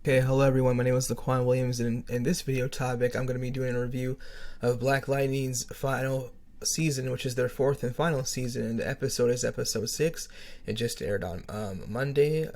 Okay, hello everyone, my name is Laquan Williams, and in this video topic I'm going to be doing a review of Black Lightning's final season, which is their fourth and final season, and the episode is episode 6. It just aired on Monday,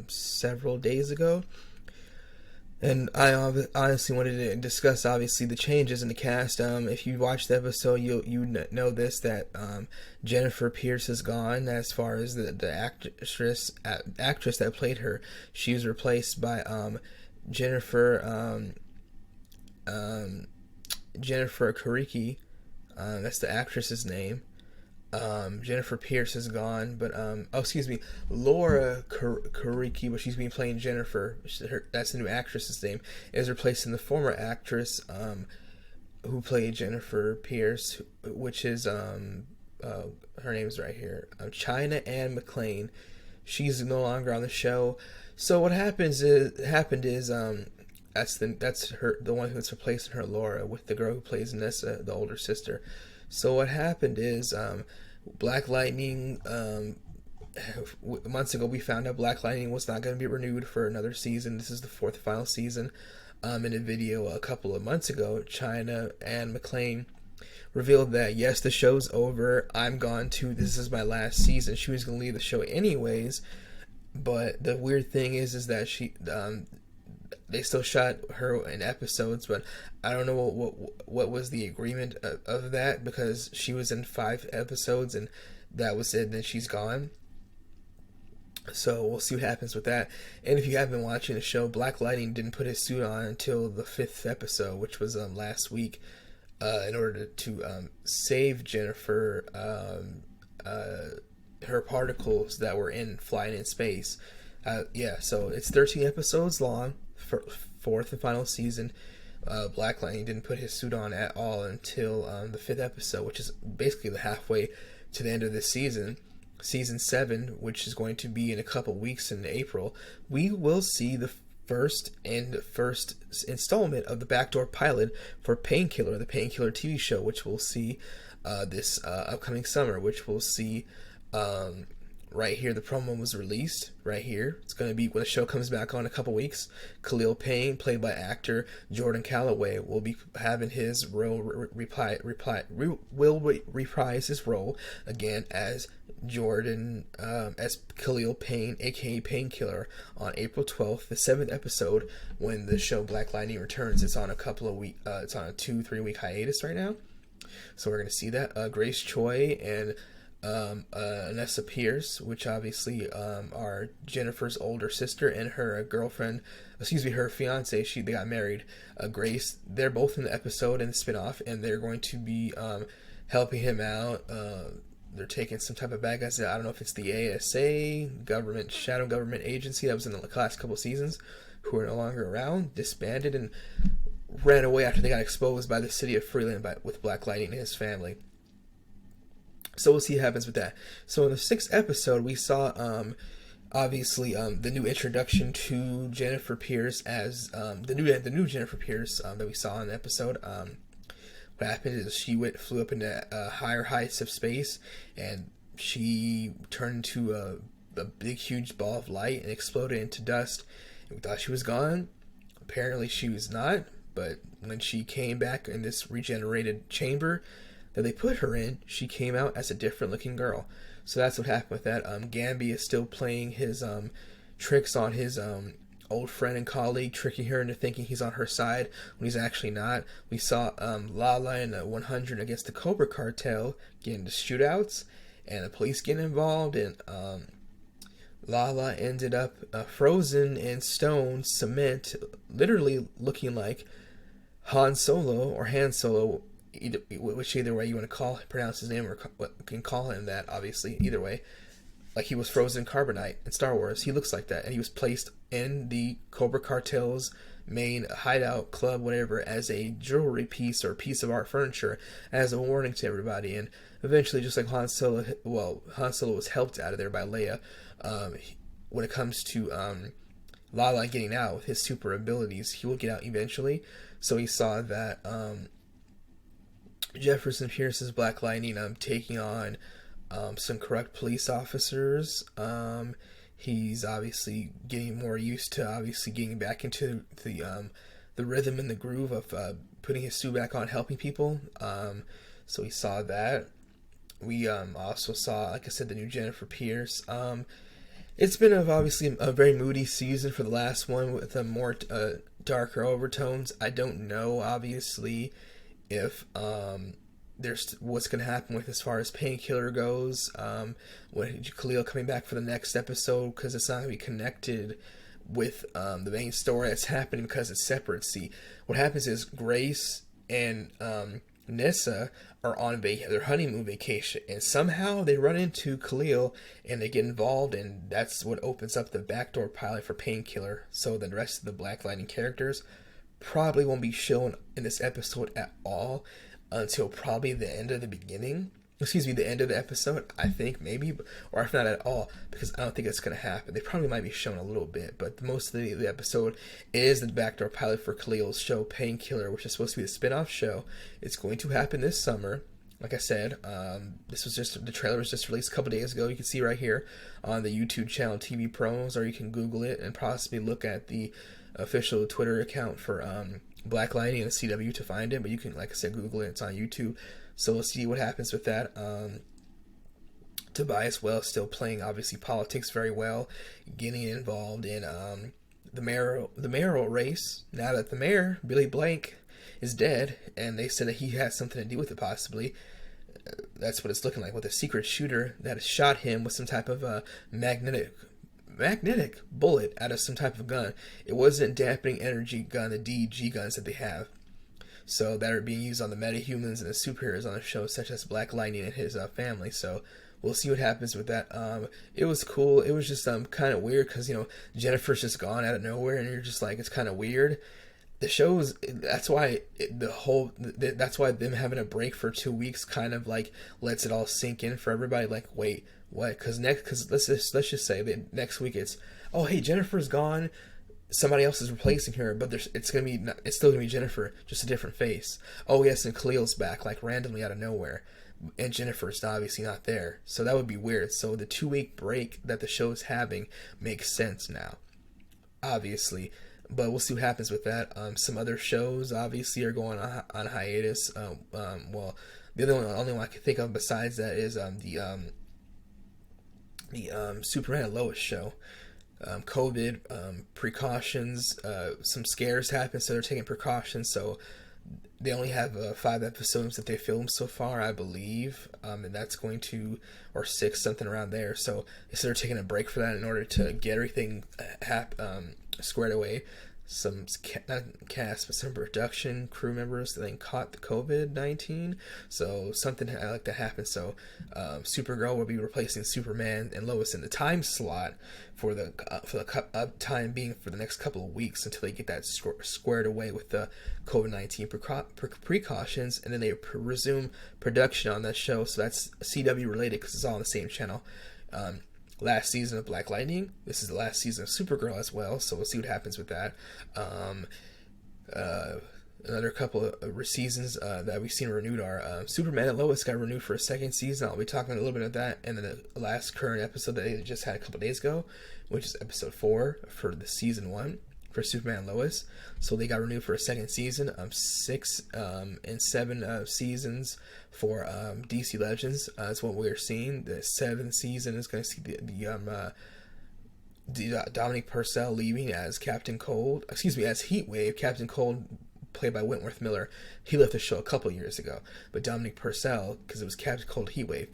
several days ago. And I honestly wanted to discuss, obviously, the changes in the cast. If you watched the episode, you know this, that Jennifer Pierce is gone. As far as the actress that played her, she was replaced by Jennifer Jennifer Kariki. That's the actress's name. Jennifer Pierce is gone, but Laura Kariki, but she's been playing Jennifer. That's the new actress's name. Is replacing the former actress who played Jennifer Pierce, which is her name's right here, China Anne McClain. She's no longer on the show. So what happened is that's her, the one who's replacing her, Laura, with the girl who plays Nessa, the older sister. So what happened is Black Lightning, months ago we found out Black Lightning was not going to be renewed for another season. This is the fourth and final season. In a video a couple of months ago, China Anne McClain revealed that yes, the show's over, I'm gone too, this is my last season. She was going to leave the show anyways, but the weird thing is that she they still shot her in episodes, but I don't know what was the agreement of that, because she was in 5 episodes and that was it, then she's gone. So we'll see what happens with that. And if you have been watching the show, Black Lightning didn't put his suit on until the 5th episode, which was last week, in order to save Jennifer, her particles that were flying in space. So it's 13 episodes long, fourth and final season. Black Lightning didn't put his suit on at all until the 5th episode, which is basically the halfway to the end of this season. Season 7, which is going to be in a couple weeks in April, we will see the first installment of the backdoor pilot for Painkiller, the Painkiller TV show, which we'll see this upcoming summer, which we'll see right here. The promo was released right here. It's going to be when the show comes back on in a couple weeks. Khalil Payne, played by actor Jordan Calloway, will be having his role reprise his role again as Jordan, as Khalil Payne, aka Painkiller, on April 12th, the 7th episode, when the show Black Lightning returns. It's on a couple of week, it's on a 2-3 week hiatus right now, so we're gonna see that. Grace Choi and Nessa Pierce, which obviously are Jennifer's older sister and her girlfriend, her fiance. They got married. Grace, they're both in the episode in the spinoff, and they're going to be helping him out. They're taking some type of bad guys. I don't know if it's the ASA, shadow government agency that was in the last couple seasons, who are no longer around, disbanded, and ran away after they got exposed by the city of Freeland with Black Lightning and his family. So we'll see what happens with that. So in the 6th episode, we saw obviously the new introduction to Jennifer Pierce as the new Jennifer Pierce that we saw in the episode. What happened is she flew up into higher heights of space, and she turned into a big, huge ball of light and exploded into dust. And we thought she was gone. Apparently, she was not. But when she came back in this regenerated chamber that they put her in, she came out as a different looking girl. So that's what happened with that. Gambi is still playing his tricks on his old friend and colleague, tricking her into thinking he's on her side when he's actually not. We saw Lala in 100 against the Cobra Cartel get into shootouts, and the police getting involved, and Lala ended up frozen in stone cement, literally looking like Han Solo or Han Solo, either way you want to pronounce his name, or can call him that, obviously, either way. Like he was frozen in carbonite in Star Wars. He looks like that, and he was placed in the Cobra Cartel's main hideout, club, whatever, as a jewelry piece or piece of art furniture, as a warning to everybody. And eventually, just like Han Solo was helped out of there by Leia. When it comes to Lala getting out with his super abilities, he will get out eventually. So he saw that Jefferson Pierce's Black Lightning taking on some corrupt police officers. He's obviously getting more used to obviously getting back into the rhythm and the groove of putting his suit back on, helping people. So we saw that. We also saw, like I said, the new Jennifer Pierce. It's been obviously a very moody season for the last one with a more darker overtones. I don't know, obviously, if there's what's going to happen with as far as Painkiller goes. When Khalil coming back for the next episode, because it's not going to be connected with the main story that's happening because it's separate. See, what happens is Grace and Nessa are on their honeymoon vacation, and somehow they run into Khalil and they get involved, and that's what opens up the backdoor pilot for Painkiller. So the rest of the Black Lightning characters probably won't be shown in this episode at all until probably the end of the end of the episode, I think, maybe, or if not at all, because I don't think it's going to happen. They probably might be shown a little bit, but most of the episode is the backdoor pilot for Khalil's show, Painkiller, which is supposed to be a spin-off show. It's going to happen this summer. Like I said, the trailer was just released a couple days ago. You can see right here on the YouTube channel TV Promos, or you can Google it and possibly look at the official Twitter account for Black Lightning and the CW to find it, but you can, like I said, Google it. It's on YouTube. So we'll see what happens with that. Tobias Wells still playing, obviously, politics very well, getting involved in the mayoral race. Now that the mayor, Billy Blank, is dead, and they said that he has something to do with it, possibly. That's what it's looking like, with a secret shooter that has shot him with some type of magnetic bullet out of some type of gun. It wasn't a dampening energy gun, the DG guns that they have. So that are being used on the metahumans and the superheroes on the show, such as Black Lightning and his family. So we'll see what happens with that. It was cool. It was just kind of weird because, Jennifer's just gone out of nowhere, and you're just like, it's kind of weird. The show's, that's why that's why them having a break for 2 weeks kind of like lets it all sink in for everybody. Like, wait, what? Because let's just say that next week it's, oh hey, Jennifer's gone. Somebody else is replacing her, but it's still gonna be Jennifer, just a different face. Oh yes, and Khalil's back, like randomly out of nowhere, and Jennifer's obviously not there, so that would be weird. So the 2-week break that the show's having makes sense now, obviously, but we'll see what happens with that. Some other shows obviously are going on hiatus. Well, the only one I can think of besides that is the Superman and Lois show. COVID precautions, some scares happened, so they're taking precautions. So they only have 5 episodes that they filmed so far, I believe, and that's going to, or 6, something around there. So they said they're taking a break for that in order to get everything squared away. Some not cast, but some production crew members then caught the COVID-19, so something like that happened. So Supergirl will be replacing Superman and Lois in the time slot for the time being for the next couple of weeks until they get that squared away with the COVID-19 precautions, and then they resume production on that show. So that's CW related because it's all on the same channel. Last season of Black Lightning. This is the last season of Supergirl as well, so we'll see what happens with that. Another couple of seasons that we've seen renewed are Superman and Lois got renewed for a 2nd season. I'll be talking a little bit of that, and then the last current episode that they just had a couple days ago, which is episode 4 for the season 1 for Superman and Lois. So they got renewed for a 2nd season. 6 and 7 seasons for DC Legends. That's what we're seeing. The 7th season is going to see the Dominic Purcell leaving as Captain Cold. Excuse me, as Heatwave. Captain Cold, played by Wentworth Miller, he left the show a couple years ago. But Dominic Purcell, because it was Captain Cold, Heatwave,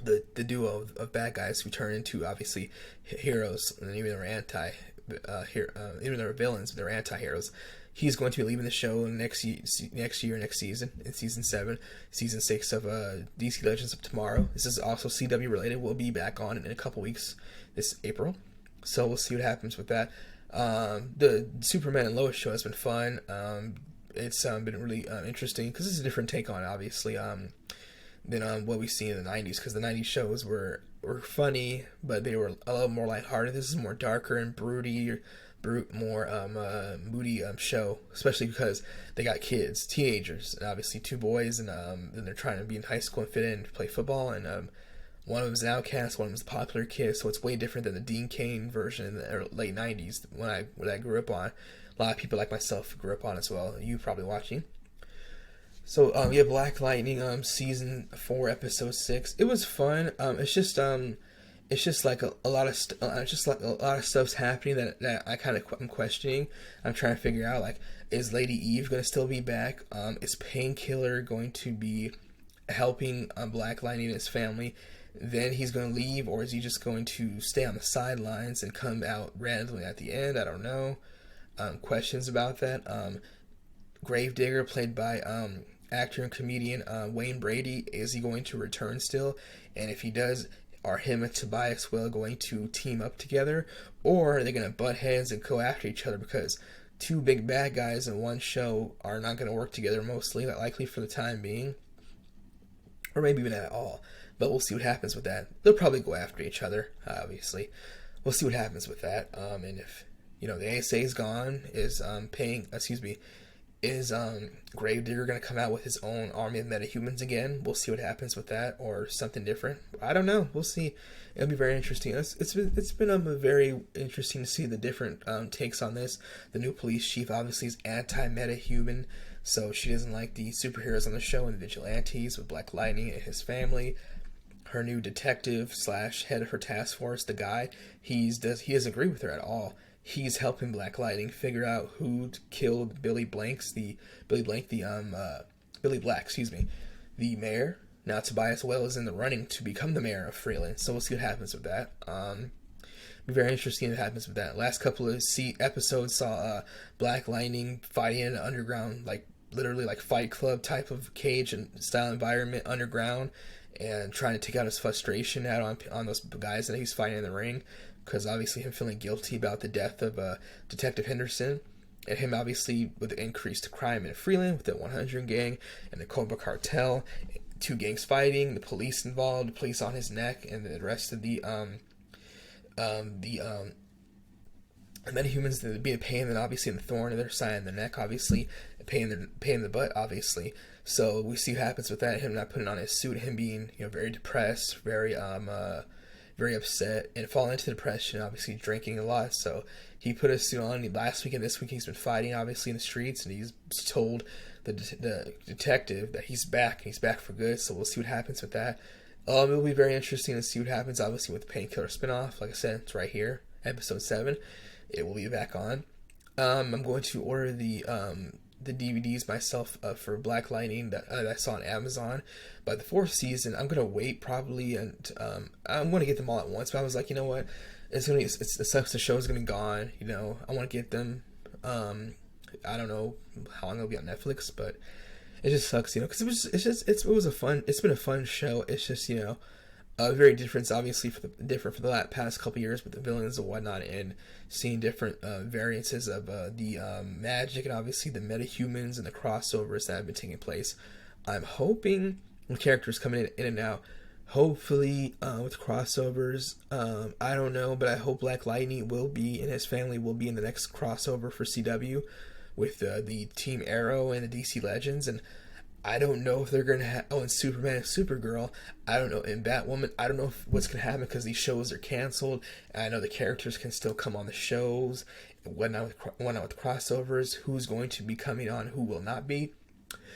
the duo of bad guys who turn into obviously heroes, and even they're even though they're villains, they're anti-heroes. He's going to be leaving the show next season, in season 7, season 6 of DC Legends of Tomorrow. This is also CW related. We'll be back on in a couple weeks, this April. So we'll see what happens with that. The Superman and Lois show has been fun. It's been really interesting because it's a different take on it, obviously, than what we've seen in the 90s, because the 90s shows were funny, but they were a little more lighthearted. This is more darker and more moody show, especially because they got kids, teenagers, and obviously 2 boys, and then they're trying to be in high school and fit in to play football, and One of them's an outcast, one of them's the popular kid, so it's way different than the Dean Cain version in the late '90s when I grew up on. A lot of people like myself grew up on as well. You probably watching. So yeah, Black Lightning season 4 episode 6. It was fun. It's just like a lot of just like a lot of stuff's happening that I'm questioning. I'm trying to figure out, like, is Lady Eve going to still be back? Is Painkiller going to be helping Black Lightning and his family? Then he's going to leave, or is he just going to stay on the sidelines and come out randomly at the end? I don't know. Questions about that. Gravedigger, played by actor and comedian Wayne Brady, is he going to return still? And if he does, are him and Tobias Whale going to team up together, or are they going to butt heads and go after each other? Because two big bad guys in one show are not going to work together, mostly likely for the time being, or maybe even at all. But we'll see what happens with that. They'll probably go after each other, obviously. We'll see what happens with that. And if the ASA is gone, is Gravedigger going to come out with his own army of metahumans again? We'll see what happens with that, or something different. I don't know. We'll see. It'll be very interesting. It's been very interesting to see the different takes on this. The new police chief obviously is anti-metahuman, so she doesn't like the superheroes on the show and the vigilantes with Black Lightning and his family. Her new detective / head of her task force, the guy, he doesn't agree with her at all. He's helping Black Lightning figure out who killed Billy Black, the mayor. Now Tobias Whale is in the running to become the mayor of Freeland, so we'll see what happens with that. Be very interesting what happens with that. Last couple of episodes saw Black Lightning fighting in an underground, literally Fight Club type of cage and style environment underground, and trying to take out his frustration out on those guys that he's fighting in the ring, because obviously him feeling guilty about the death of Detective Henderson, and him obviously with the increased crime in Freeland with the 100 gang and the Cobra Cartel, two gangs fighting, the police involved, the police on his neck, and the rest of the metahumans being a pain, and obviously in the thorn in their side and the neck, obviously pain in the butt, obviously. So we see what happens with that. Him not putting on his suit, him being very depressed, very upset, and falling into depression. Obviously drinking a lot. So he put his suit on. Last week and this week he's been fighting, obviously in the streets, and he's told the detective that he's back. And he's back for good. So we'll see what happens with that. It'll be very interesting to see what happens. Obviously with the Painkiller spinoff, like I said, it's right here, episode 7. It will be back on. I'm going to order the DVDs myself for Black Lightning that I saw on Amazon. But the 4th season, I'm gonna wait probably, and I'm gonna get them all at once. But I was like, you know what, it sucks. The show's gonna be gone. I want to get them. I don't know how long it'll be on Netflix, but it just sucks, because it's been a fun show. It's just very different, obviously different for the past couple years with the villains and whatnot, and seeing different variances of the magic and obviously the metahumans and the crossovers that have been taking place. I'm hoping with characters coming in and out, hopefully with crossovers. I don't know, but I hope Black Lightning will be, and his family will be in the next crossover for CW with the Team Arrow and the DC Legends. And I don't know if they're going to have... Oh, and Superman and Supergirl. I don't know. And Batwoman, I don't know what's going to happen because these shows are canceled. I know the characters can still come on the shows. Whatnot with crossovers. Who's going to be coming on, who will not be.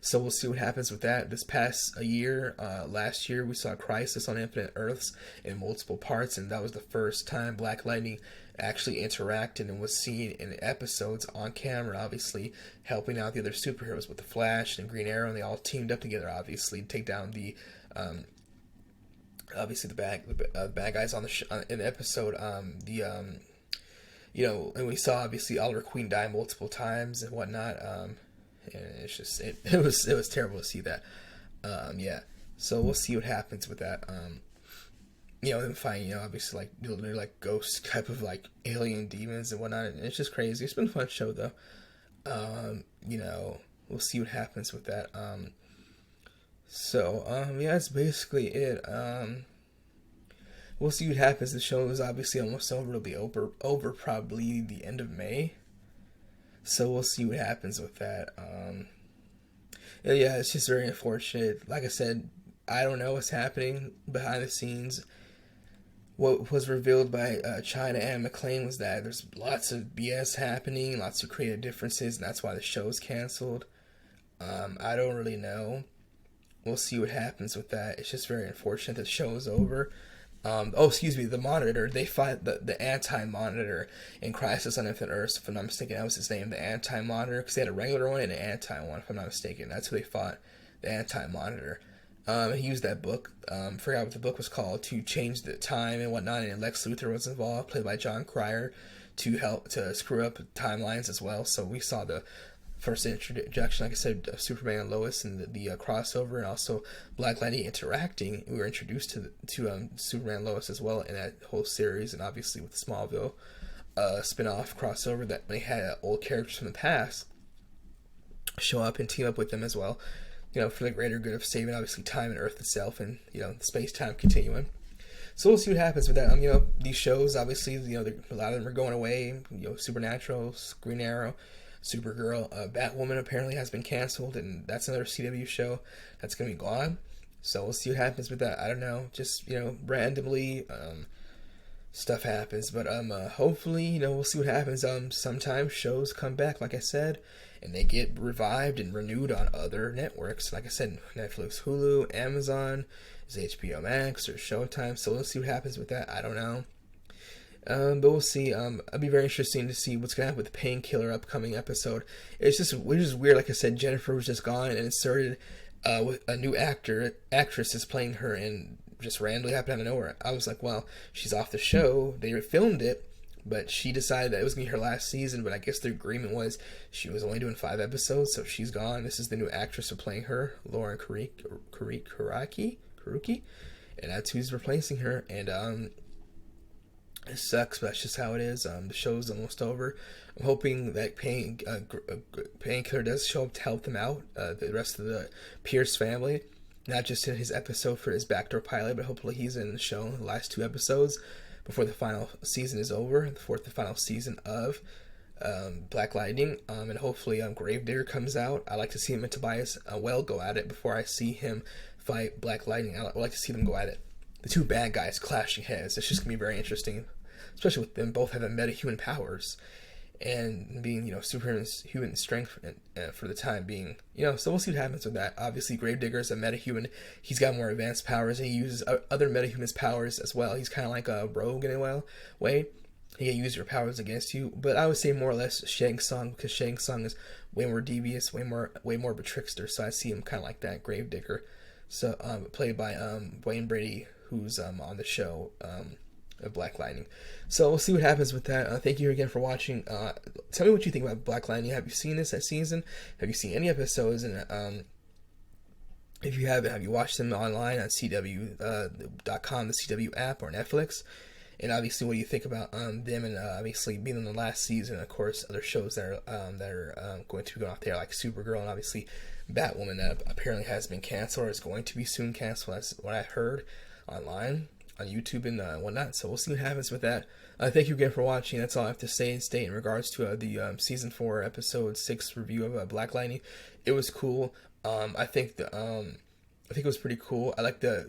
So we'll see what happens with that. This past year, last year, we saw Crisis on Infinite Earths in multiple parts. And that was the first time Black Lightning actually interacted and was seen in episodes on camera, obviously helping out the other superheroes with the Flash and Green Arrow, and they all teamed up together, obviously, to take down the obviously the bad guys on in the episode. And we saw obviously Oliver Queen die multiple times and whatnot. And it's just it was terrible to see that. Yeah, so we'll see what happens with that. Them fighting, obviously, they're like ghosts type of alien demons and whatnot, and it's just crazy. It's been a fun show, though. We'll see what happens with that. Yeah, that's basically it. We'll see what happens. The show is obviously almost over. It'll be over probably the end of May. So we'll see what happens with that. Yeah, it's just very unfortunate. Like I said, I don't know what's happening behind the scenes. What was revealed by China and McLean was that there's lots of BS happening, lots of creative differences, and that's why the show's canceled. I don't really know. We'll see what happens with that. It's just very unfortunate the show is over. Excuse me, the Monitor. They fight the Anti-Monitor in Crisis on Infinite Earths, if I'm not mistaken. That was his name, the Anti-Monitor, because they had a regular one and an anti one, if I'm not mistaken. That's who they fought, the Anti-Monitor. He used that book. Forgot what the book was called, to change the time and whatnot. And Lex Luthor was involved, played by John Cryer, to help to screw up timelines as well. So we saw the first introduction, like I said, of Superman and Lois and the crossover, and also Black Lightning interacting. We were introduced to Superman and Lois as well in that whole series, and obviously with the Smallville spin-off crossover that they had old characters from the past show up and team up with them as well, for the greater good of saving obviously time and Earth itself, and the space-time continuum. So we'll see what happens with that. These shows, obviously, a lot of them are going away. Supernatural, Green Arrow, Supergirl, Batwoman apparently has been canceled, and that's another CW show that's going to be gone. So we'll see what happens with that. I don't know. Just, randomly, stuff happens. But hopefully, we'll see what happens. Sometimes shows come back, like I said, and they get revived and renewed on other networks. Like I said, Netflix, Hulu, Amazon, is HBO Max or Showtime. So we'll see what happens with that. I don't know. But we'll see. It'll be very interesting to see what's going to happen with the Painkiller upcoming episode. It's just weird. Like I said, Jennifer was just gone and inserted with a new actress is playing her, and just randomly happened out of nowhere. I was like, well, she's off the show. They filmed it, but she decided that it was going to be her last season. But I guess the agreement was she was only doing 5 episodes, so she's gone. This is the new actress for playing her, Lauren Karuki, and that's who's replacing her. And it sucks, but that's just how it is. The show's almost over. I'm hoping that Painkiller does show up to help them out, the rest of the Pierce family, not just in his episode for his backdoor pilot, but hopefully he's in the show, the last 2 episodes, before the final season is over, the final season of Black Lightning, and hopefully Gravedigger comes out. I like to see him and Tobias go at it before I see him fight Black Lightning. I would like to see them go at it. The 2 bad guys clashing heads. It's just going to be very interesting, especially with them both having metahuman powers and being, superhuman strength for the time being. So we'll see what happens with that. Obviously, Gravedigger is a metahuman. He's got more advanced powers, and he uses other metahumans' powers as well. He's kind of like a rogue in a way. He can use your powers against you, but I would say more or less Shang Tsung, because Shang Tsung is way more devious, way more of a trickster. So I see him kind of like that, Gravedigger. So played by Wayne Brady, who's on the show of Black Lightning. So we'll see what happens with that. Thank you again for watching. Tell me what you think about Black Lightning. Have you seen this season? Have you seen any episodes? And if you haven't, have you watched them online on CW.com, the CW app, or Netflix? And obviously, what do you think about them? And obviously, being in the last season, of course, other shows that are going to be going off there, like Supergirl, and obviously Batwoman, that apparently has been canceled or is going to be soon canceled. That's what I heard online on YouTube and whatnot. So we'll see what happens with that. Thank you again for watching. That's all I have to say and state in regards to the season 4 episode 6 review of Black Lightning. It was cool. I think it was pretty cool. I like the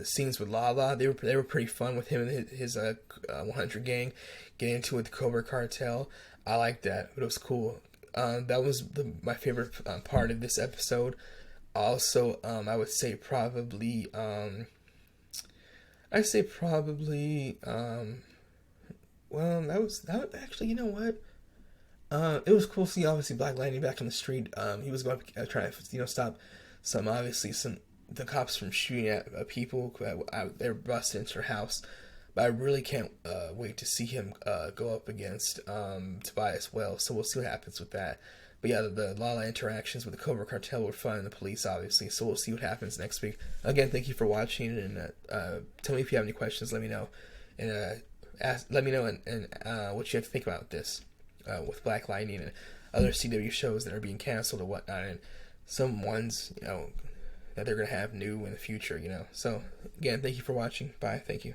scenes with Lala. They were pretty fun with him and his 100 gang getting into it with the Cobra Cartel. I like that, but it was cool. That was my favorite part of this episode. Also, I would say probably. Well, that actually, you know what? It was cool to see obviously Black Lightning back on the street. He was going to try to stop the cops from shooting at people. They were busted into her house. But I really can't wait to see him go up against Tobias Wells. So we'll see what happens with that. But yeah, the Lala interactions with the Cobra Cartel were fun, and the police, obviously. So we'll see what happens next week. Again, thank you for watching, and tell me if you have any questions. Let me know, and let me know and what you have to think about this with Black Lightning and other CW shows that are being canceled or whatnot, and some ones that they're gonna have new in the future. So again, thank you for watching. Bye. Thank you.